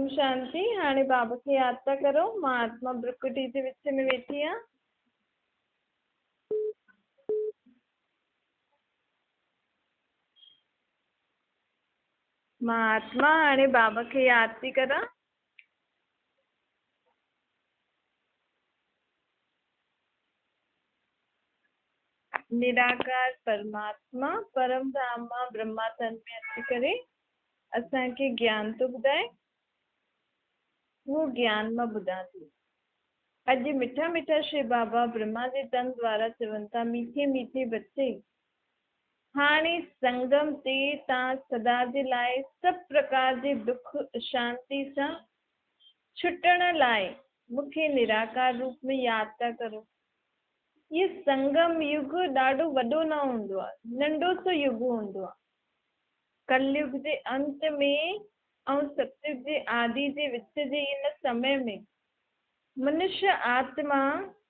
ओम शांति। हाणे बाबा खे याद था करो। मां आत्मा ब्रकुटी जे विच में वेठी आहियां। मां आत्मा हाणे बाबा खे याद थी करा। निराकार परमात्मा परम धाम मां ब्रह्मा तन में अची करे असांखे ज्ञान थो ॿुधाए। वो ज्ञान मां ॿुधां थी। अॼु मिठा मिठा श्री बाबा ब्रह्मा जे तन द्वारा चवनि था, मीठे मीठे बच्चे, हाणे संगम ते तव्हां सदा जे लाइ सभु प्रकार जे दुख अशांति सां छुटण लाइ मूंखे निराकार रूप में यादि था करो। ये संगम युग ॾाढो वॾो न हूंदो आहे, नंढो सो युग हूंदो आहे। कलयुग जे अंत में ऐं सतयुग जे आदि जे विच जे इन समय में मनुष्य आत्मा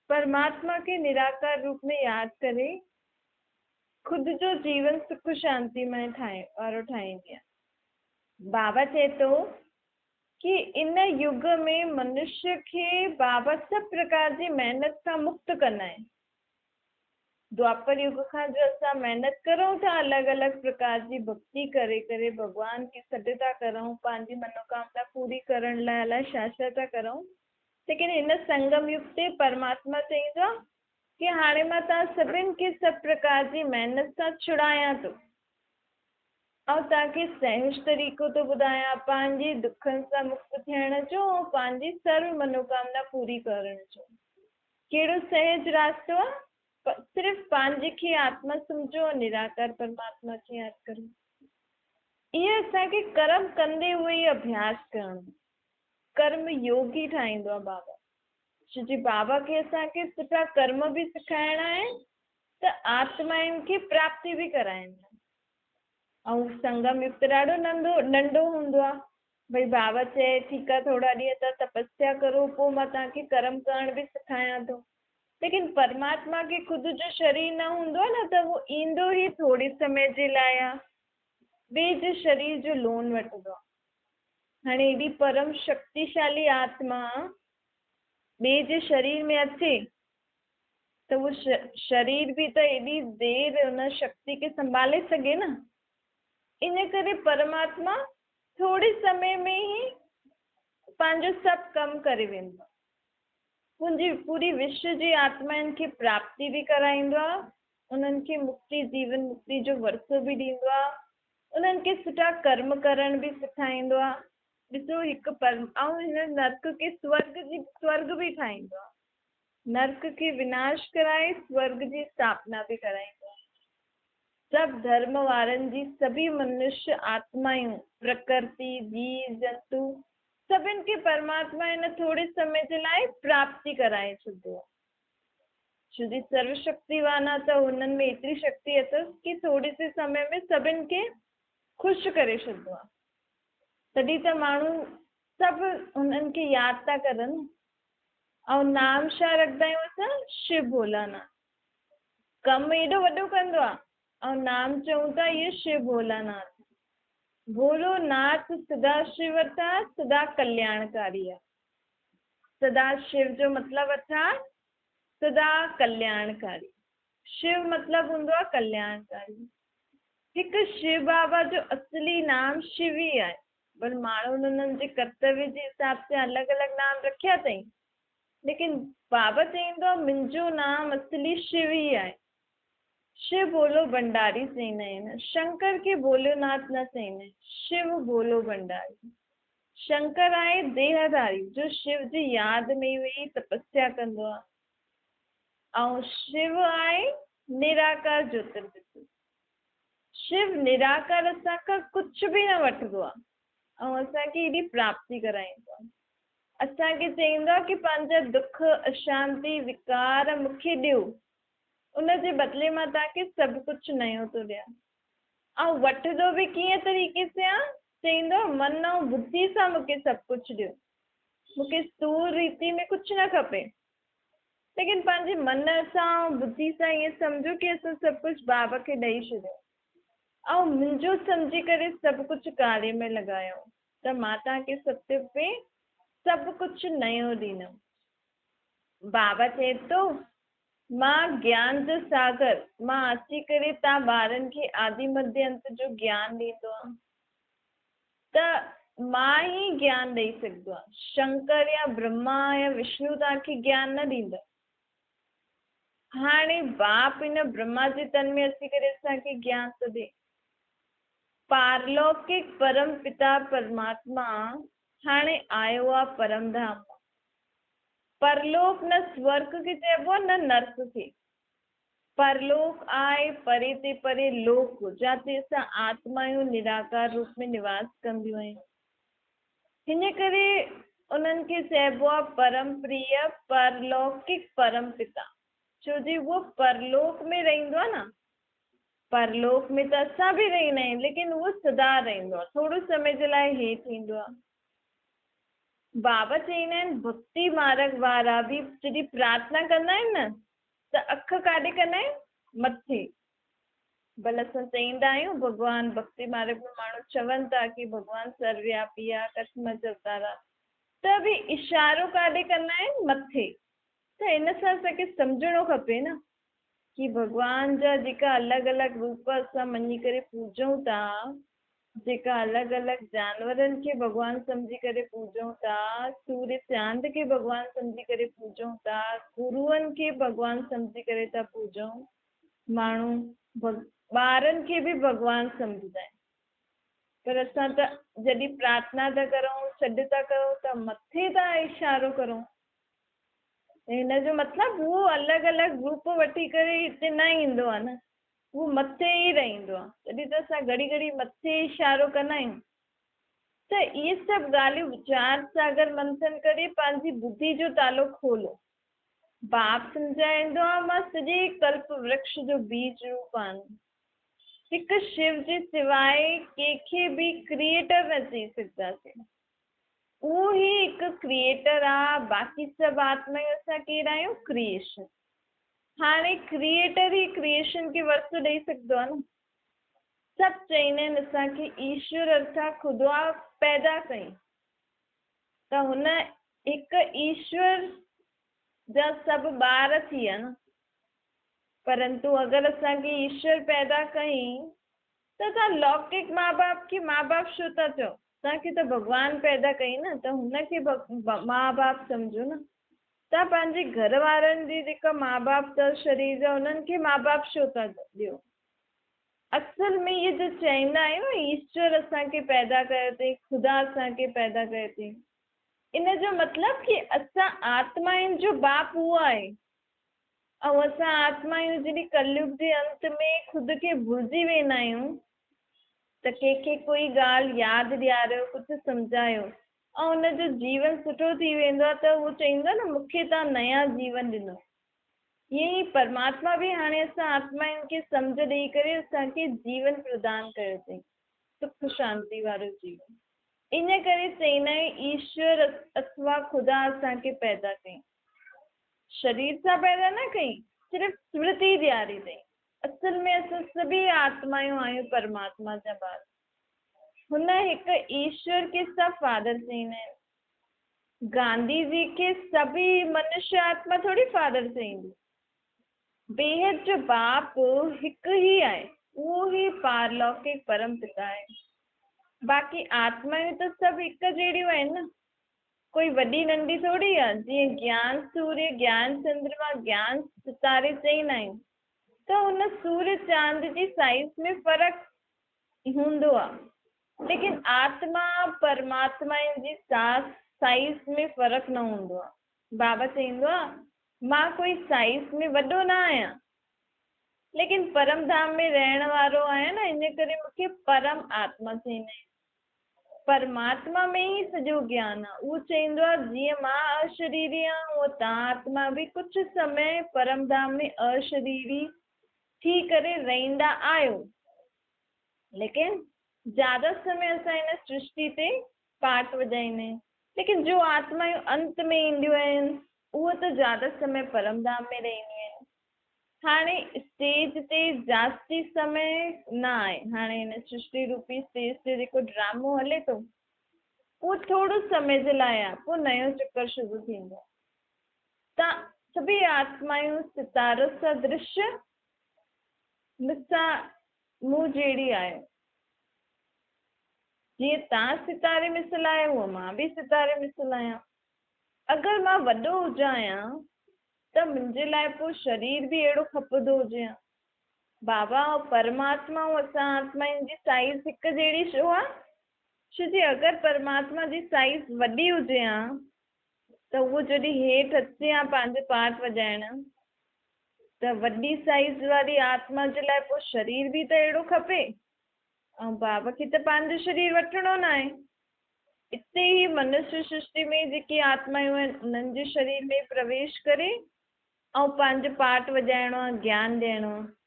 परमात्मा के निराकार रूप में यादि करे खुद जो जीवन सुख शांतिमय ठाहींदी आहे। बाबा चए थो कि इन युग में मनुष्य खे बाबा सब प्रकार जी मेहनत सां मुक्त कंदा आहिनि। द्वापर युग खां जो असां मेहनत करूं था, अलॻि अलॻि प्रकार जी भक्ति करे करे भॻवान खे सॾु था करूं, पंहिंजी मनोकामना पूरी करण लाइ अलाए छा छा था करूं। लेकिन हिन संगम युग ते परमात्मा चईंदो आहे कि हाणे मां तव्हां सभिनि खे सभु प्रकार जी महिनत सां छुड़ायां थो ऐं तव्हांखे सहज तरीक़ो थो ॿुधायां पंहिंजे दुखनि सां मुक्त थियण जो ऐं पंहिंजी सर्व मनोकामना पूरी करण जो। कहिड़ो सहज रास्तो आहे? सिर्फ़ु पंहिंजे खे आत्मा सम्झो और निराकार परमात्मा खे यादि करो। इहे असांखे कर्म कंदे हुए ई अभ्यास करणो। कर्म योगी ठाहींदो आहे बाबा। छोजी बाबा खे असांखे सुठा कर्म बि सेखारिणा आहिनि त आत्माउनि खे प्राप्ति बि कराइणी आहे। ऐं संगम युग त ॾाढो नंढो हूंदो आहे। भई बाबा चए ठीकु आहे, थोरा ॾींहं त तपस्या करो, पोइ मां तव्हांखे कर्म करण बि सेखारियां थो। लेकिन परमात्मा के खुद जो शरीर न हूंदो आहे न, त वो ईंदो ई थोरे समय जे लाइ आहे, ॿिए जे शरीर जो लोन वठंदो आहे। हाणे एॾी परम शक्तिशाली आत्मा ॿिए जे शरीर में अचे त वो शरीर बि त एॾी देर उन शक्ति खे संभाले सघे न। इन करे परमात्मा थोरे समय में ई पंहिंजो सभु कमु करे वेंदो आहे। मुंहिंजी पूरी विश्व जी आत्माउनि खे प्राप्ति बि कराईंदो आहे, उन्हनि खे मुक्ति जीवन मुक्ति जो वरसो बि ॾींदो आहे, उन्हनि खे सुठा कर्म करण बि सेखारींदो आहे। ॾिसो हिकु ऐं हिन नर्क खे स्वर्ग बि ठाहींदो आहे। नर्क खे विनाश कराए स्वर्ग जी स्थापना बि कराईंदो आहे। सभु धर्म वारनि जी सभी मनुष्य आत्मायूं, प्रकृति, जीव जंतु सभिनि खे परमात्मा हिन थोरे समय जे लाइ प्राप्ति कराए छॾियो आहे। छोजी सर्वशक्तिवान आहे त हुननि में एतिरी शक्ति अथसि कि थोरे से समय में सभिनि खे ख़ुशि करे छॾियो आहे। तॾहिं त माण्हू सभु हुननि खे यादि था करनि ऐं नाम छा रखंदा आहियूं असां? शिव भोलानाथ। कमु एॾो वॾो कंदो आहे ऐं नाम चऊं था इहो शिव भोलानाथ। भोलो नाथ सदा शिव अर्थात सदा कल्याणकारी आहे। सदा शिव जो मतिलबु अर्थात सदा कल्याणकारी। शिव मतिलबु हूंदो आहे कल्याणकारी। हिकु शिव बाबा जो असली नाम शिव ई आहे, पर माण्हुनि उन्हनि जे कर्तव्य जे हिसाब सां अलॻि अलॻि नाम रखिया अथई। लेकिन बाबा चईंदो आहे मुंहिंजो नाम असली शिव ई आहे। शिव भोलो भंडारी चईंदा आहिनि, शंकर खे भोलेनाथ न चईंदा आहिनि, शिव भोलो भंडारी। शंकर आहे देहधारी जो शिव जी यादि में वेही तपस्या कंदो आहे, ऐं शिव आहे निराकार ज्योतिर्लिंग। शिव निराकार असांखां कुझु बि न वठंदो आहे ऐं असांखे एॾी प्राप्ति कराईंदो आहे। असांखे चईंदो आहे कि पंहिंजा दुख अशांति विकार मूंखे ॾियो, उनजे बदिले मां तव्हांखे सभु कुझु नयो थो ॾियां। ऐं वठंदो बि कीअं तरीक़े से आहे? चईंदो मन ऐं बुद्धि सां मूंखे सभु कुझु ॾियो, मूंखे स्थूल रीति में कुझु न खपे। लेकिन पंहिंजे मन सां बुद्धि सां ईअं सम्झो कि असां सभु कुझु बाबा खे ॾेई छॾियो ऐं मुंहिंजो सम्झी करे सभु कुझु कार्य में लॻायो। त मां तव्हांखे सत्य पे सभु कुझु नयो ॾींदमि। बाबा चए थो मां ज्ञान जो सागर, मां अची करे तव्हां ॿारनि खे आदि मध्य अंत जो ज्ञान ॾींदो आहे। त मां ही ज्ञान ॾेई सघंदो आहे, शंकर या ब्रह्मा या विष्णु तव्हांखे ज्ञान न ॾींदा। हाणे बाप इन ब्रह्मा जे तन में अची करे असांखे ज्ञान थो ॾे। पारलौकिक परम पिता परमात्मा हाणे आयो आहे परम धाम। परलोक न स्वर्ग खे चइबो आहे न नर्क खे। परलोक आहे परे ते परे लोक, जिते असां आत्मायूं निराकार रूप में निवास कंदियूं आहियूं। हिन करे उन्हनि खे चइबो आहे परम प्रिय परलौकिक परम पिता, छो जी उहो परलोक में रहंदो आहे न। परलोक में त असां बि रहंदा आहियूं, लेकिन उहो सदा रहंदो आहे, थोरो समय जे लाइ हेठि थींदो आहे। बाबा चईंदा आहिनि भक्ति मार्ग वारा बि जॾहिं प्रार्थना कंदा आहिनि न त अख काॾे कंदा आहिनि, मथे। भले असां चईंदा आहियूं भॻवानु भक्ति मार्ग में माण्हू चवनि था कि भॻवानु सर्वव्यापी आहे, कसमत अवतार आहे, त बि इशारो काॾे कंदा आहिनि, मथे। त इन सां असांखे सम्झणो खपे न कि भॻवान जा जेका अलॻि अलॻि रूप असां मञी करे पूजूं था, जेका अलॻि अलॻि जानवरनि खे भॻवानु सम्झी करे पूजूं था, सूर्य चांद खे भॻवानु सम्झी करे पूजूं था, गुरूअनि खे भॻवानु सम्झी करे था पूजूं, माण्हू ॿारनि खे बि भॻवानु सम्झंदा आहिनि। पर असां त जॾहिं प्रार्थना था करूं, सॾु था कयूं त मथे था इशारो करूं। हिन जो मतिलबु उहो अलॻि अलॻि रूप वठी करे हिते न ईंदो आहे न, उहो मथे ई रहंदो आहे। तॾहिं त असां घड़ी घड़ी मथे इशारो कंदा आहियूं। त इहे सभु ॻाल्हियूं वीचार सागर मंथन करे पंहिंजी बुद्धि जो तालो खोलो। बाप सम्झाईंदो आहे मां सॼे कल्प वृक्ष जो बीज रूप आहियां। हिकु शिव जे सवाइ कंहिंखे बि क्रिएटर न चई सघंदासीं। उहो ई हिकु क्रिएटर आहे, बाक़ी सभु आत्मायूं असां कहिड़ा आहियूं, क्रिएशन। हाणे क्रिएटर ई क्रिएशन खे वरितो ॾेई सघंदो आहे न। सभु चईंदा आहिनि असांखे ईश्वर अर्थात ख़ुदा पैदा कई, त हुन हिकु ईश्वर जा सभु ॿार थी विया न। परंतु अगरि असांखे ईश्वर पैदा कई त तव्हां लौकिक माउ बाप खे माउ बाप छो था चओ? तव्हांखे त भॻवानु पैदा कई न, त हुनखे माउ बाप सम्झो न। तव्हां पंहिंजे घर वारनि जी जेका माउ बाप अथव शरीर जा, उन्हनि खे माउ बाप छो था ॾियो? असल में इहे जो चईंदा आहियूं ईश्वर असांखे पैदा कयो अथई, ख़ुदा असांखे पैदा कयो अथई, इन जो मतिलबु कि असां आत्माउनि जो बाप उहो आहे। ऐं असां आत्माऊं जॾहिं कलयुग जे अंत में ख़ुदि खे भुलिजी वेंदा आहियूं त कंहिंखे कोई ॻाल्हि यादि ॾियारियो, कुझु सम्झायो ऐं हुनजो जीवन सुठो थी वेंदो आहे, त उहो चईंदो आहे न मूंखे तव्हां नया जीवन ॾिनो। ईअं ई परमात्मा बि हाणे असां आत्माउनि खे सम्झ ॾेई करे असांखे जीवन प्रदान कयो अथई, सुख शांति वारो जीवन। इन करे चईंदा आहियूं ईश्वर अथवा ख़ुदा असांखे पैदा कई, शरीर सां पैदा न कई, सिर्फ़ु स्मृति ॾियारी अथई। असल में असां सभी आत्मायूं आहियूं परमात्मा जा ॿार। हुन हिकु ईश्वर खे सभु फादर चईंदा आहिनि। गांधी जी खे सभी मनुष्य आत्मा थोरी फादर चईंदी। बेहद जो बाप हिकु ई आहे, उहो ई पारलौकिक परम पिता आहे। बाक़ी आत्मायूं त सभु हिकु जहिड़ियूं आहिनि न, कोई वॾी नंढी थोरी आहे। जीअं ज्ञान सूर्य, ज्ञान चंद्रमा, ज्ञान सितारे चईंदा आहियूं, त हुन सूर्य चांद जी साइज़ में फ़र्क़ु हूंदो आहे, लेकिन आत्मा परमात्मा जी साइज़ में फ़र्क़ु न हूंदो आहे। बाबा चईंदो आहे मां कोई साइज़ में वॾो न आहियां, लेकिन परम धाम में रहण वारो आहियां न, इन करे मूंखे परम आत्मा चईंदा आहिनि। परमात्मा में ई सॼो ज्ञान आहे। उहो चईंदो आहे जीअं मां अशरीरी आहियां, उहो तव्हां आत्मा बि कुझु समय परम धाम में अशरीरी थी करे रहंदा आहियो, लेकिन ज़्यादा समय असां हिन सृष्टि ते पाठ वॼाईंदा आहियूं। लेकिन जो आत्मायूं अंत में ईंदियूं आहिनि उहो त ज़्यादा समय परम धाम में रहंदियूं आहिनि। हाणे स्टेज ते जास्ती समय न आहे। हाणे हिन सृष्टि रूपी स्टेज ते जेको ड्रामो हले थो, वो थोड़ो समय जे लाइ आहे, पोइ नयो चक्कर शुरू थींदो आहे। तव्हां सभई आत्मायूं सितारो सदृश मूंसां मूं जहिड़ी आहियो। जीअं तव्हां सितारे मिसल आहियो, मां बि सितारे मिसल आहियां। अगरि मां वॾो हुजां त मुंहिंजे लाइ पोइ शरीर बि अहिड़ो खपंदो हुजे हा। बाबा ऐं परमात्मा ऐं असां आत्माउनि जी साइज़ हिकु जहिड़ी छो आहे? छो जी अगरि परमात्मा जी साइज़ वॾी हुजे हा त उहो जॾहिं हेठि अचे हा पंहिंजो पार्ट वॼाइण, त वॾी साइज़ वारी आत्मा जे लाइ पोइ शरीर बि त अहिड़ो खपे। ऐं बाबा खे त पंहिंजो शरीर वठिणो न आहे। इते ई मनुष्य सृष्टि में जेकी आत्मायूं आहिनि उन्हनि जे शरीर में प्रवेश करे ऐं पंहिंजो पार्ट वॼाइणो आहे, ज्ञान ॾियणो आहे।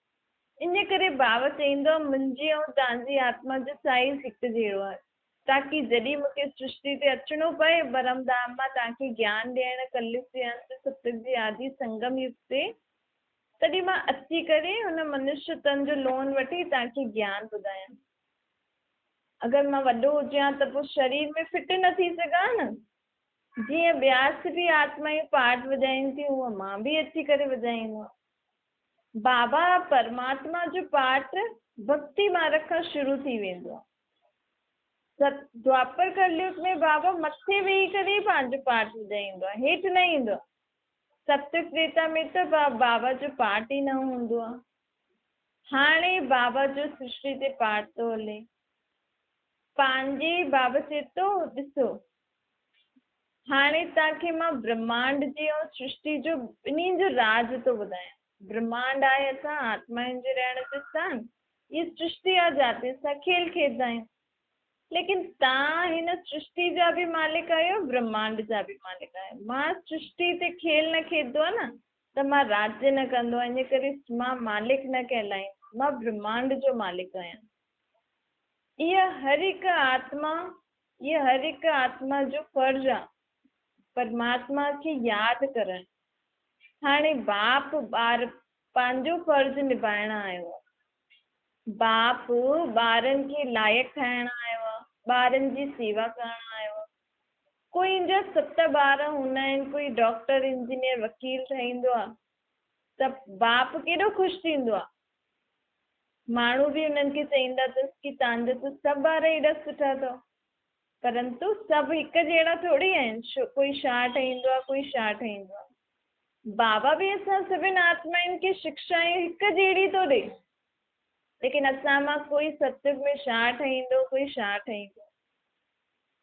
इन करे बाबा चईंदो आहे मुंहिंजी ऐं तव्हांजी आत्मा जो साइज़ हिकु जहिड़ो आहे, ताकी जॾहिं मूंखे सृष्टि ते अचिणो पए परमधाम मां तव्हांखे ज्ञान ॾियण कलयुग जे अंत सतयुग जे आदि संगम युग ते, तॾहिं मां अची करे हुन मनुष्य तन जो लोन वठी तव्हांखे ज्ञान ॿुधायां। अगरि मां वॾो हुजां त पोइ शरीर में फिट न थी सघां न। जीअं ॿियास बि आत्मायूं पार्ट वॼाइनि थियूं, उहा मां बि अची करे वॼाईंदो। बाबा परमात्मा जो पार्ट भक्ति मार्ग खां शुरू थी वेंदो आहे। द्वापर कलयुग में बाबा मथे वेही करे ई पंहिंजो पार्ट वॼाईंदो आहे, हेठि न ईंदो आहे। सत्युग त्रेता में त बाबा जो पार्ट ई न हूंदो आहे। हाणे बाबा जो सृष्टि ते पार्ट थो हले। पंहिंजे बाबा चए थो ॾिसो, हाणे तव्हांखे मां ब्रह्मांड जी ऐं सृष्टि जो ॿिन्ही जो राज थो ॿुधायां। ब्रह्मांड आहे असां आत्माउनि जे रहण जो स्थान, ये सृष्टि आहे जाते असां खेल खेॾंदा आहियूं। लेकिन तव्हां हिन सृष्टि जा बि मालिक आहियो, ब्रह्मांड जा बि मालिक आहियो। मां सृष्टि ते खेल न खेॾंदो आहे न त मां राज्य न कंदो आहे, इन करे मां मालिक न कहलाईंदो, मां ब्रह्मांड जो मालिक आहियां। यह हर हिकु आत्मा जो फर्ज़ आहे परमात्मा खे यादि करणु। हाणे बाप ॿार पंहिंजो फर्ज़ निभाइण आयो आहे। बाप ॿारनि खे लाइक़ु ठाहिण आयो आहे, ॿारनि जी सेवा करण आयो आहे। कोई जा 7 ॿार हूंदा आहिनि, कोई डॉक्टर इंजीनियर वकील ठहींदो आहे त बाप केॾो ख़ुशि थींदो आहे। माण्हू बि उन्हनि खे चईंदा अथसि की तव्हांजा त सभु ॿार एॾा सुठा अथव, परंतु सभु हिकु जहिड़ा थोरी आहिनि। कोई छा ठहींदो आहे, कोई छा ठहींदो आहे। बाबा बि असां सभिनि आत्माउनि खे शिक्षाएं हिकु जहिड़ी थो ॾे, लेकिन असां मां कोई सत्युग में छा ठहींदो, कोई छा ठहींदो।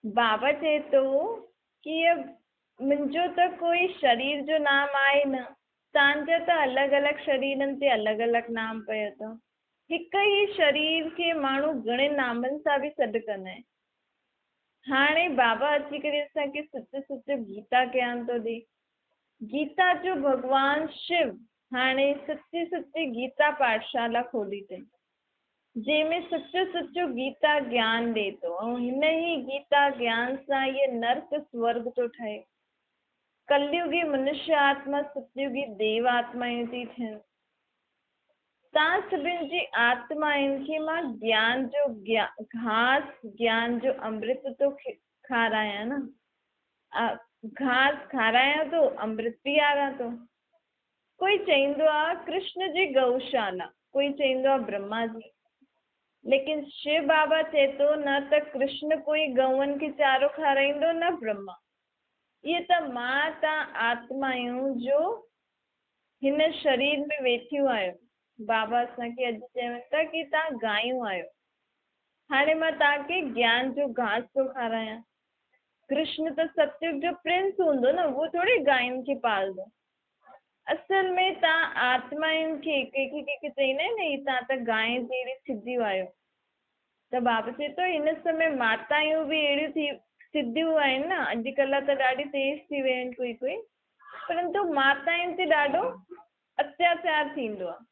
बाबा चए थो की मुंहिंजो त कोई शरीर जो नाम आहे न, तव्हांजा त अलॻि अलॻि शरीरनि ते अलॻि अलॻि नाम पियो अथव। हिकु ई शरीर खे माण्हू घणे नामनि सां बि सॾु कंदा आहिनि। हाणे बाबा अची करे असांखे सच गीता ज्ञान थो ॾे। गीता जो भॻवानु शिव हाणे सची गीता पाठशाला खोली अथई, जंहिंमें सचो गीता ज्ञान ॾे थो। ऐं हिन ई गीता ज्ञान सां इहे नर्क स्वर्ग थो ठहे। कलयुगी मनुष्य आत्मा सतयुगी देव आत्मायूं थी थियनि। तव्हां सभिनि जी आत्माउनि खे मां ज्ञान जो घास, ज्ञान जो अमृत तो खारायां न। घास खारायां थो, अमृत बि आरां थो। कोई चईंदो आहे कृष्ण जी गौशाला, कोई चईंदो आहे ब्रह्मा जी, लेकिन शिव बाबा चए थो न त कृष्ण कोई गौअनि खे चारो खाराईंदो, न ब्रह्मा। इहे त मां तव्हां आत्मायूं जो हिन शरीर में वेठियूं आहियो। बाबा असांखे अॼु चवनि था की तव्हां गायूं आहियो। हाणे मां तव्हांखे ज्ञान जो घास थो खारायां। कृष्ण त सतयुग जो प्रिंस हूंदो न, उहो थोरी गायुनि खे पालंदो। असल में तव्हां आत्माउनि खे कंहिंखे चईंदा आहिनि न तव्हां त गांइ जहिड़ी सिधियूं आहियो। त बाबा चए थो हिन समय माताऊं बि अहिड़ियूं थी सिधियूं आहिनि न। अॼुकल्ह त ॾाढी तेज़ थी विया आहिनि कोई, परंतु माताउनि ते ॾाढो अत्याचार थींदो आहे।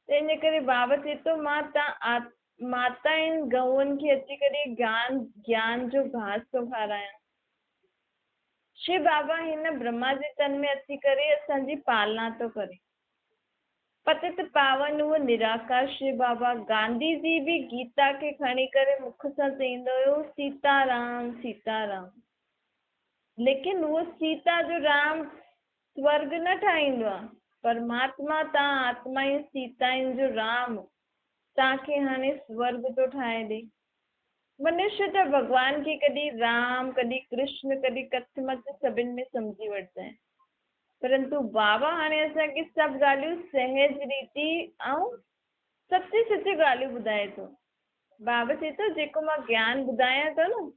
त इन करे बाबा चए थो मां तव्हां माताउनि गऊनि खे अची करे ज्ञान जो घास थो खारायां। शिव बाबा हिन ब्रह्मा जे तन में अची करे असांजी पालना थो करे। पतित पावन वो निराकार श्री बाबा गांधी जी भी गीता के खणी करे मुख सां चईंदो हुयो सीताराम सीताराम। लेकिन वो सीता जो राम स्वर्ग न ठाहींदो आहे। परमात्मा तव्हां आत्मायूं सीताउनि जो राम तव्हांखे हाणे स्वर्ग थो ठाहे ॾे। मनुष्य त भगवान खे कॾहिं राम कॾहिं कृष्ण कॾहिं कथमत सभिनि में सम्झी वठंदा आहिनि। परंतु बाबा हाणे असांखे सभु ॻाल्हियूं सहज रीति ऐं सची सची ॻाल्हियूं ॿुधाए थो। बाबा चए थो जेको मां ज्ञान ॿुधायां थो न,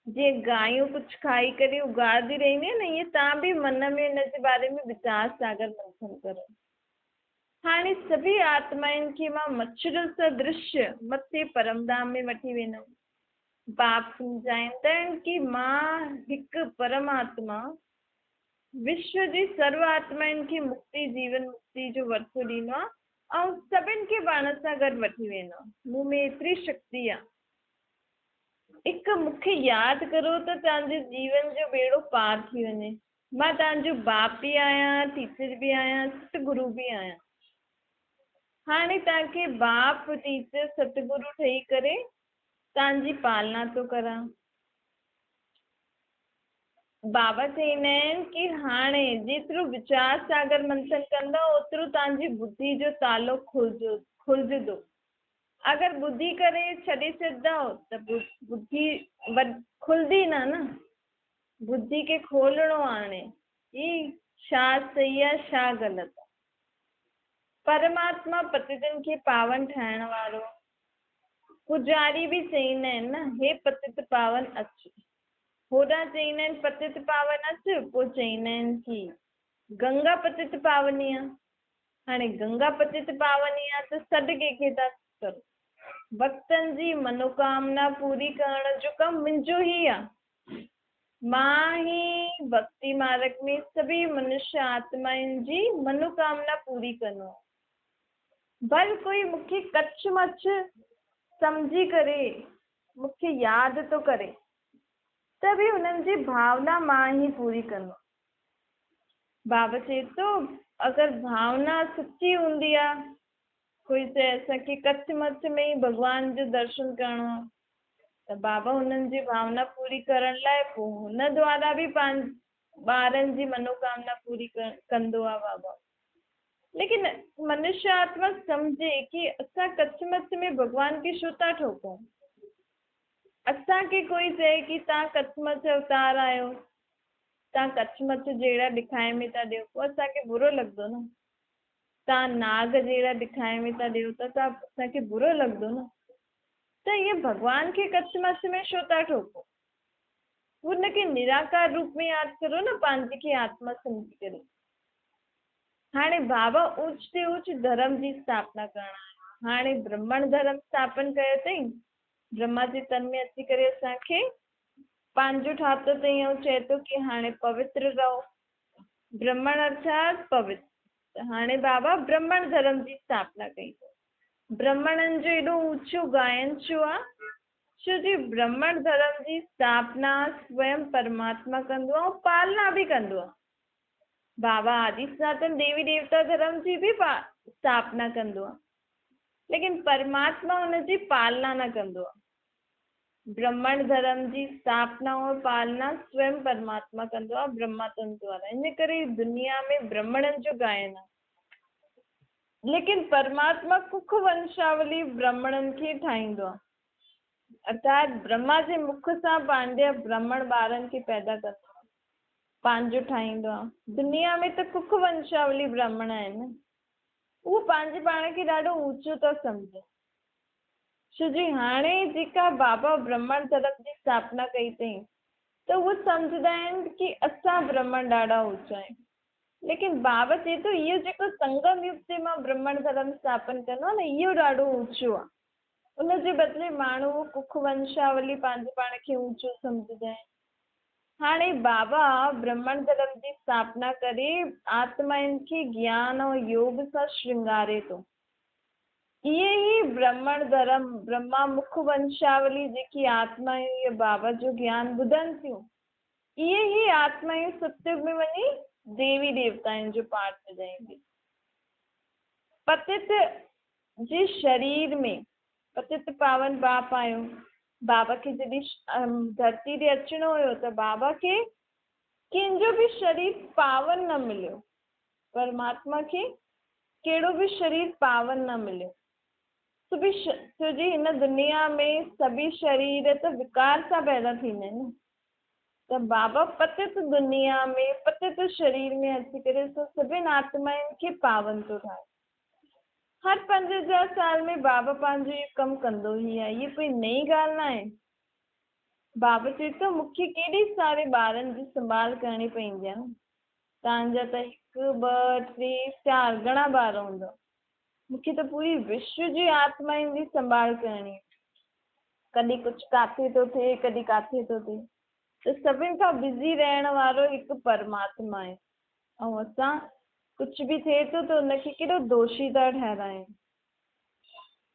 जीअं गायूं कुझु खाई करे उगारदी रहंदी आहे न, ईअं तव्हां बि मन में हिन जे बारे में वीचार सागर मंथन करो। हाणे सभी आत्माउनि खे मां मच्छर सदृश्य मथे परमधाम में वठी वेंदमि। बाप सम्झाईंदा आहिनि कि मां हिकु परमात्मा विश्व जी सर्व आत्माउनि खे मुक्ति जीवन मुक्ति जो वरतो ॾींदो आहे ऐं सभिनि खे पाण सां गॾु वठी वेंदो आहे। मूं में एतिरी शक्ति आहे। हिकु मूंखे यादि करो त तव्हांजे जीवन जो बेड़ो पार थी वञे। मां तव्हांजो बाप बि आहियां, टीचर बि आहियां, सतगुरु बि आहियां। हाणे तव्हांखे बाप टीचर सतगुरु ठही करे तव्हांजी पालना थो करां। बाबा चईंदा आहिनि कि हाणे जेतिरो वीचार सागर मंथन कंदो ओतिरो तव्हांजी बुद्धि जो तालो खुलजंदो। अगरि ॿुधी करे छॾे छॾंदव त बुद्धि खुलंदी न। बुद्धि खे खोलणो आहे हाणे ही छा सही आहे छा ग़लति आहे। परमात्मा पतितनि खे पावन ठाहिण वारो। पुजारी बि चईंदा आहिनि न, हे पतित पावन अच। होॾां चईंदा आहिनि पतित पावन अच, पोइ चईंदा आहिनि कि गंगा पतित पावनी आहे। हाणे गंगा पतित पावनी आहे त सॾु कंहिंखे था करो? भक्तनि जी मनोकामना पूरी करण जो कमु मुंहिंजो ई आहे। मां ही भक्ति मार्ग में सभी मनुष्य आत्माउनि जी मनोकामना पूरी कंदो। भल कोई मूंखे कच्छ मच्छ सम्झी करे मूंखे यादि थो करे त बि हुननि जी भावना मां ही पूरी कंदो। बाबा चए थो अगरि भावना सच्ची हूंदी आहे, कोई चए असांखे कच्छ मच्छ में ई भॻवान जो दर्शन करिणो आहे त बाबा हुननि जी भावना पूरी करण लाइ पोइ हुन द्वारा बि पंहिंजे ॿारनि जी मनोकामना पूरी कंदो आहे बाबा। लेकिन मनुष्य आत्मा सम्झे कि असां कच्छ मच्छ में भॻवान खे छो था ठोकूं। असांखे कोई चए कि तव्हां कच्छ मच्छ अवतार आहियो, तव्हां कच्छ मच्छ जहिड़ा ॾेखारे में था ॾियो, पोइ असांखे बुरो लॻंदो न। तव्हां नाग जहिड़ा ॾेखारे में था ॾियो त असांखे बुरो लॻंदो न। त ईअं भॻवान खे कच्छ मच्छ में छो था ठोको? हुनखे निराकार रूप में यादि करो न, पंहिंजी खे आत्मा सम्झी करे। हाणे बाबा ऊच ते ऊच धर्म जी स्थापना करण आया। हाणे ब्राह्मण धर्म स्थापन कयो अथई। ब्रह्मा जे तन में अची करे असांखे पंहिंजो ठातो अथई ऐं चए थो कि हाणे पवित्र रहो। ब्राह्मण अर्थात पवित्र। हाणे बाबा ब्राह्मण धर्म जी स्थापना कई। ब्राह्मणनि जो एॾो ऊचो गायन छो आहे? छो जी ब्राह्मण धर्म जी स्थापना स्वयं परमात्मा कंदो आहे ऐं पालना बि कंदो आहे। बाबा आदि सनातन देवी देवता धर्म जी बि स्थापना कंदो आहे, लेकिन परमात्मा हुनजी पालना न कंदो आहे। ब्राह्मण धर्म जी स्थापना और पालना स्वयं परमात्मा कंदो आहे ब्रह्मा तंत्र द्वारा। इन करे दुनिया में ब्राह्मणनि जो गायन आहे। लेकिन परमात्मा कुख वंशावली ब्राह्मणनि खे ठाहींदो आहे, अर्थात ब्रह्मा जे मुख सां पंहिंजे ब्राह्मण ॿारनि खे पैदा कंदो आहे, पंहिंजो ठाहींदो आहे। दुनिया में त कुख वंशावली ब्राह्मण आहिनि। उहो पंहिंजे पाण खे ॾाढो ऊचो था सम्झनि। छो जी हाणे जेका बाबा ब्राह्मण धर्म जी स्थापना कई अथई त उहे सम्झंदा आहिनि कि असां ब्राह्मण ॾाढा ऊचा आहियूं। लेकिन बाबा चए थो इहो जेको संगम युग ते मां ब्राह्मण धर्म स्थापन कंदो आहे न, इहो ॾाढो ऊचो आहे। उनजे बदिले माण्हू कुख वंशावली पंहिंजे पाण खे ऊचो सम्झंदा आहिनि। हाणे बाबा ब्राह्मण धर्म जी स्थापना करे आत्माउनि खे ज्ञान ऐं योग सां श्रृंगारे थो। इहे ई ब्राह्मण धर्म ब्रह्मा मुख वंशावली जेकी आत्मायूं इहे बाबा जो ज्ञान ॿुधनि थियूं, इहे ई आत्मायूं सतयुग में वञी देवी देवताउनि जो पाठ वॼाईंदी। पतित जे शरीर में पतित पावन बाप आयो। बाबा खे जॾहिं धरती ते अचिणो हुयो त बाबा खे कंहिंजो बि शरीर पावन न मिलियो। परमात्मा खे कहिड़ो बि शरीर पावन न मिलियो। छोजी हिन दुनिया में सभी शरीर त विकार सां पैदा थींदा आहिनि। त बाबा पतित दुनिया में पतित शरीर में अची करे सभिनि आत्माउनि खे पावन थो ठाहे। हर 5000 साल में बाबा पंहिंजो इहो कमु कंदो ई आहे। इहा कोई नई ॻाल्हि न आहे। बाबा चए थो मूंखे केॾी सारे ॿारनि जी संभाल करणी पवंदी आहे न। तव्हांजा त 1 2 3 4 घणा ॿार हूंदव। मूंखे त पूरी विश्व जी आत्माउनि जी संभाल करणी आहे। कॾहिं कुझु किथे थो थिए, कॾहिं किथे थो थिए। त सभिनि खां बिज़ी रहण वारो हिकु परमात्मा आहे। ऐं असां कुझु बि थिए थो त उनखे केॾो दोषी था ठाहिरायूं।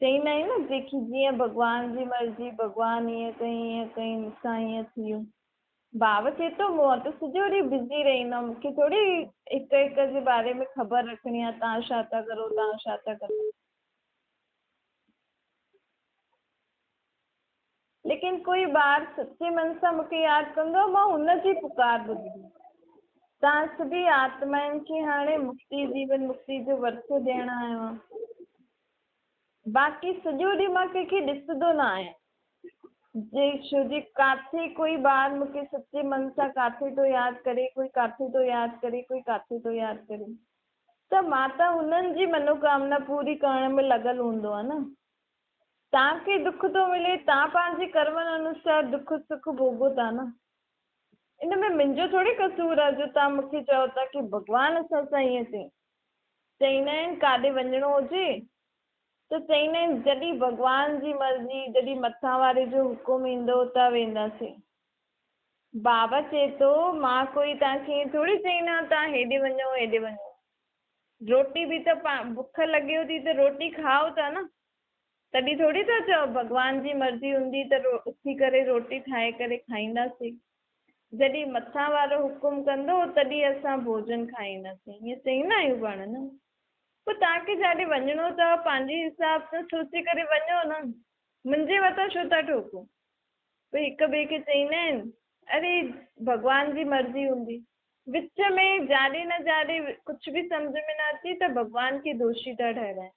चईंदा आहियूं न जेकी जीअं भॻवान जी मर्ज़ी, भॻवान ईअं कई मूंसां ईअं थी वियो। बाबा चए थो मूं त सॼो ॾींहुं बिज़ी रहंदमि। मूंखे थोरी हिक जे बारे में ख़बर रखणी आहे तव्हां छा था करो, तव्हां छा था करो। लेकिन कोई ॿार सचे मन सां मूंखे यादि कंदो, मां हुनजी पुकार ॿुधंदी। तव्हां सभी आत्माउनि खे हाणे मुक्ति, जीवन मुक्ति जो वरतो ॾियण आयो आहे। बाक़ी सॼो ॾींहुं मां कंहिंखे ॾिसंदो न आहियां। छोजी किथे कोई ॿार मूंखे सचे मन सां किथे थो यादि करे, कोई किथे थो यादि करे, कोई किथे थो यादि करे, त मां त हुननि जी मनोकामना पूरी करण में लॻल हूंदो आहे न। तव्हांखे दुख थो मिले, तव्हां पंहिंजे कर्मनि अनुसार दुख सुख भोगो था न। इन में मुंहिंजो थोरी कसूर आहे जो तव्हां मूंखे चओ था की भॻवानु असां सां ईअं चई। चईंदा आहिनि काॾे वञिणो हुजे त चईंदा आहिनि जॾहिं भॻवान जी मर्ज़ी, जॾहिं मथां वारे जो हुकुम ईंदो त वेंदासीं। बाबा चए थो मां कोई तव्हांखे थोरी चईंदा तव्हां हेॾे वञो हेॾे वञो। रोटी बि त बुख लॻेव थी त रोटी खाओ था न। तॾहिं थोरी था चओ भॻवान जी मर्ज़ी हूंदी त उथी करे रोटी ठाहे करे खाईंदासीं। जॾहिं मथां वारो हुकुम कंदो तॾहिं असां भोजन खाईंदासीं। ईअं चईंदा आहियूं पाण न। पोइ तव्हांखे जाॾे वञिणो अथव पंहिंजे हिसाब सां सोचे करे वञो न। मुंहिंजे मथां छो था ठोको। पोइ हिक ॿिए खे चईंदा आहिनि अरे भॻवान जी मर्ज़ी हूंदी। विच में जाॾे न जाॾे कुझु बि सम्झ में न अचे त भॻवान खे दोषी था ठहिराइनि।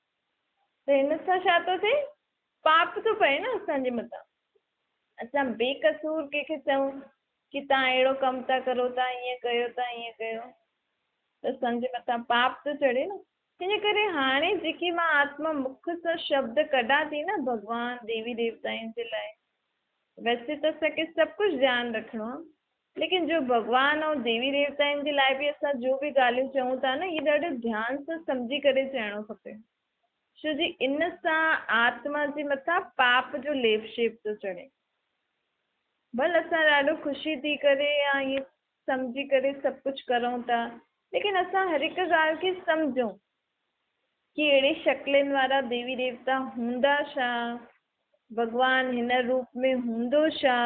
त हिन सां छा थो थिए, पाप थो पए न असांजे मथां। असां बेकसूर कंहिंखे चऊं की तव्हां अहिड़ो कमु था करो, तव्हां ईअं कयो, तव्हां ईअं कयो, त असांजे मथां पाप थो चढ़े न। इन करे हाणे जेकी मां आत्मा मुख सां शब्द कढां थी न भॻवान देवी देवताउनि जे लाइ, वैसे त असांखे सभु कुझु ध्यानु रखिणो आहे, लेकिन जो भॻवान ऐं देवी देवताउनि जे लाइ बि असां जो बि ॻाल्हियूं चऊं था न, इहे ॾाढो ध्यानु सां सम्झी करे चइणो खपे। छो जी इन सां आत्मा जे मथां पाप जो लेप शेप थो चढ़े। भले असां ॾाढो ख़ुशी थी करे या ईअं सम्झी करे सभु कुझु करूं था, लेकिन असां हर हिकु ॻाल्हि खे सम्झूं कि अहिड़े शक्लनि वारा देवी देवता हूंदा छा, भॻवान हिन रूप में हूंदो छा,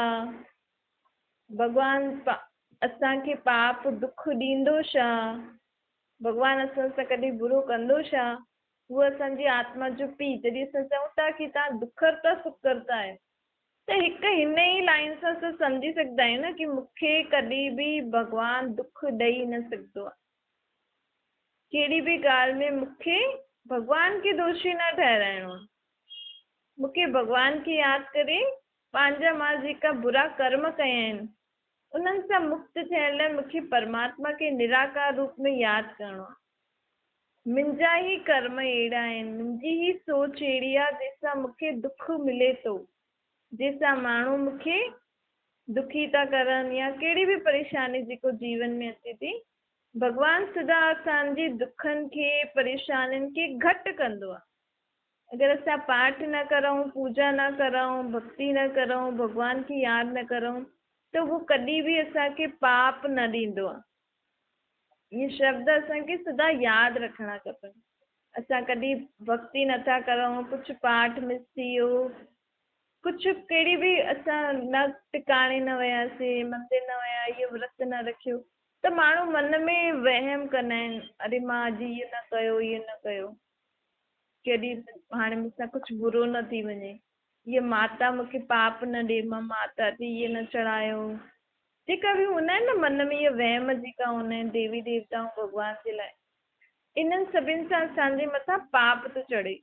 भॻवान असांखे पाप दुख ॾींदो छा, भॻवान असां सां कॾहिं बुरो कंदो छा। उहो असांजी आत्मा जो पीउ। जॾहिं असां चऊं था की तव्हां दुखरता सुखरता आहे, त हिकु हिन ई लाइन सां असां सम्झी सघंदा आहियूं न कि मूंखे कॾहिं बि भॻवानु दुख ॾेई न सघंदो आहे। कहिड़ी बि ॻाल्हि में मूंखे भॻवान खे दोषी न ठहिराइणो आहे। मूंखे भॻवान खे यादि करे पंहिंजा मां जेका बुरा कर्म कया आहिनि उन्हनि सां मुक्त थियण लाइ मूंखे परमात्मा खे निराकार रूप में यादि करिणो आहे। मुंहिंजा ई कर्म अहिड़ा आहिनि, मुंहिंजी ई सोच अहिड़ी आहे जंहिंसां मूंखे दुख मिले थो, जंहिंसां माण्हू मूंखे दुखी था करनि या कहिड़ी बि परेशानी जेको जीवन में अचे थी, भॻवानु सदा असांजे दुखनि खे परेशानियुनि खे घटि कंदो आहे। अगरि असां पाठ न करूं, पूजा न करूं, भक्ति न करूं, भॻवान खे यादि न करूं, त उहो कॾहिं बि असांखे पाप न ॾींदो आहे। इहे शब्द असांखे सदा यादि रखणा खपनि। असां कॾहिं भक्ति नथा करूं, कुझु पाठ मिस थी वियो, कुझु कहिड़ी बि असां न टिकाणे न वियासीं, मंदरु न विया, इहो व्रत न रखियो, त माण्हू मन में वहम कंदा आहिनि, अरे मां अॼु इहो न कयो, इहो न कयो। कॾहिं हाणे मूंसां कुझु बुरो न थी वञे, हीअ माता मूंखे पाप न ॾे, मां माता ते इहे न चढ़ायो, जेका बि हूंदा आहिनि न मन में इहे वहम जेका हूंदा आहिनि देवी देवताऊं भॻवान जे लाइ, इन्हनि सभिनि सां असांजे मथां पाप थो चढ़े।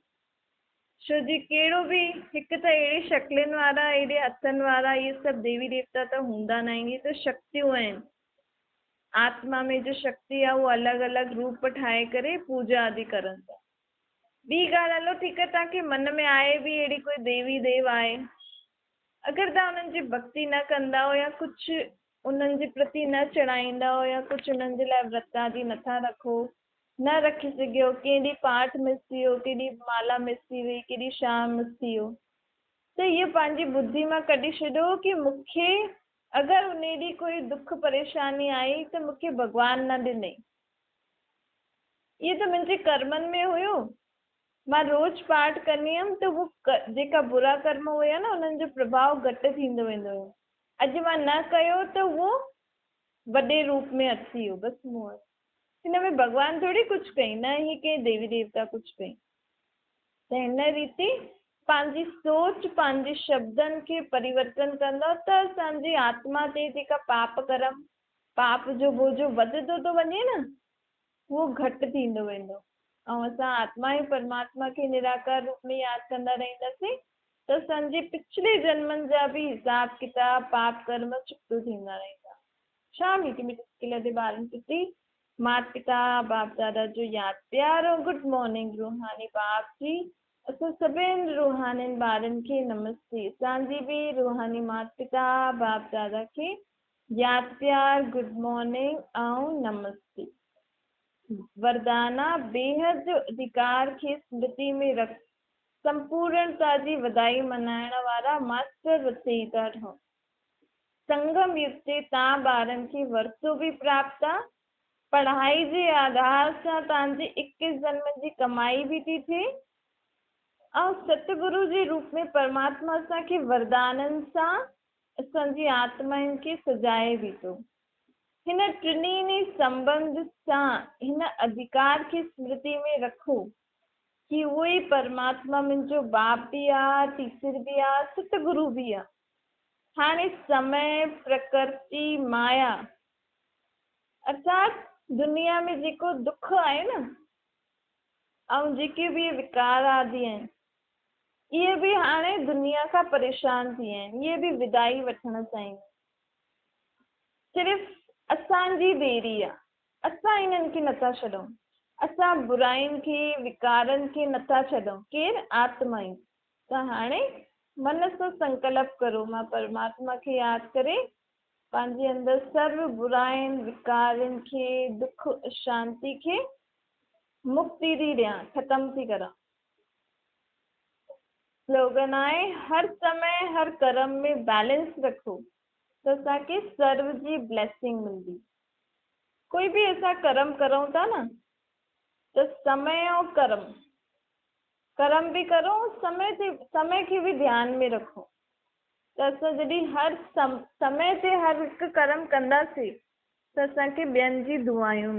छो जी कहिड़ो बि हिकु त अहिड़े शक्लनि वारा, अहिड़े हथनि वारा इहे सभु देवी देवता त हूंदा न आहिनि, इहे त शक्तियूं आहिनि। आत्मा में जो शक्ति आहे उहो अलॻि अलॻि रूप ठाहे करे पूजा आदि करनि था। ॿी ॻाल्हि, हलो ठीकु आहे, तव्हांखे मन में आहे बि अहिड़ी कोई देवी देव आहे, अगरि तव्हां उन्हनि जी भक्ति न कंदा हो या कुझु उन्हनि जे प्रति न चढ़ाईंदा हो या कुझु उन्हनि जे लाइ व्रत आदि नथा रखो, न रखी सघियो, कंहिं ॾींहुं पाठ मिस थी वियो, कंहिं ॾींहुं माला मिस थी वई, कंहिं ॾींहुं शाम मिस थी वियो, त इहो पंहिंजी बुद्धि मां कढी छॾियो कि मूंखे अगरि उन ॾींहुं कोई दुख परेशानी आई त मूंखे भॻवानु न ॾिनई, इहो त मुंहिंजे कर्मनि में हुयो। मां रोज़ु पाठ कंदी हुयमि त उहो जेका बुरा कर्म हुया न उन्हनि जो प्रभाव घटि थींदो वेंदो हुयो। अॼु मां न कयो त उहो वॾे रूप में अची वियो बसि मूं वटि। हिन में भॻवानु थोरी कुझु कई, न ही कंहिं देवी देवता कुझु कई। त हिन रीति पंहिंजी सोच, पंहिंजे शब्दनि खे परिवर्तन कंदो त असांजी आत्मा ते जेका पाप कर्म, पाप जो बोझो वधंदो थो वञे न, उहो घटि थींदो वेंदो। ऐं असां आत्मा ऐं परमात्मा खे निराकार रूप में यादि कंदा रहंदासीं त असांजे पिछले जन्मनि जा बि हिसाब किताब, पाप कर्म चुकतो थींदा रहंदा। छा मीठी मीठी स्किल जे ॿारनि प्रति माता पिता बाप दादा जो यादि प्यारो गुड मॉर्निंग रूहानी बाप जी। असां सभिनि रूहानी ॿारनि खे नमस्ते। असांजी बि रूहानी माता पिता बाप दादा खे यादि प्यार गुड मॉर्निंग ऐं नमस्ते। वरदाना बेहद जो अधिकार खे स्मृति में रख, संपूर्णता जी वधाई मनाइण वारा मास्टर रचई था ठहूं। संगम युग ते तव्हां ॿारनि खे वरतो बि प्राप्त आहे, पढ़ाई जे आधार सां तव्हांजी 21 जन्म जी कमाई बि थी थिए ऐं सतगुरु जे रूप में परमात्मा असांखे वरदाननि सां असांजी आत्माउनि खे सजाए बि थो। हिन टिनी संबंध सां हिन अधिकार खे स्मृति में रखो कि उहो ई परमात्मा मुंहिंजो बाप बि आहे, टीचर बि आहे, सतगुरु बि आहे। हाणे समय, प्रकृति, माया अर्थात दुनिया में जेको दुख आहे न ऐं जेके बि विकार आदि आहिनि, इहे बि हाणे दुनिया खां परेशान थी विया आहिनि, इहे बि विदाई वठण चाहिनि। सिर्फ़ु असांजी देरी आहे, असां इन्हनि खे नथा छॾूं, असां बुराइनि खे, विकारनि खे नथा छॾूं। केरु? आत्मा ई। त हाणे मन सां संकल्प करो, मां परमात्मा खे यादि करे पंहिंजे अंदरि सर्व बुराइनि, विकारनि खे, दुख अशांति खे मुक्ति थी ॾियां, ख़तमु थी करां। स्लोगन आहे हर समय हर कर्म में बैलेंस रखो त असांखे सर्व जी ब्लेसिंग मिलंदी। कोई बि असां कर्म करूं था न त समय ऐं कर्म बि करो, समय खे बि ध्यान में रखो त असां जॾहिं हर समय ते हर हिकु कर्म कंदासीं त असांखे ॿियनि जी दुआयूं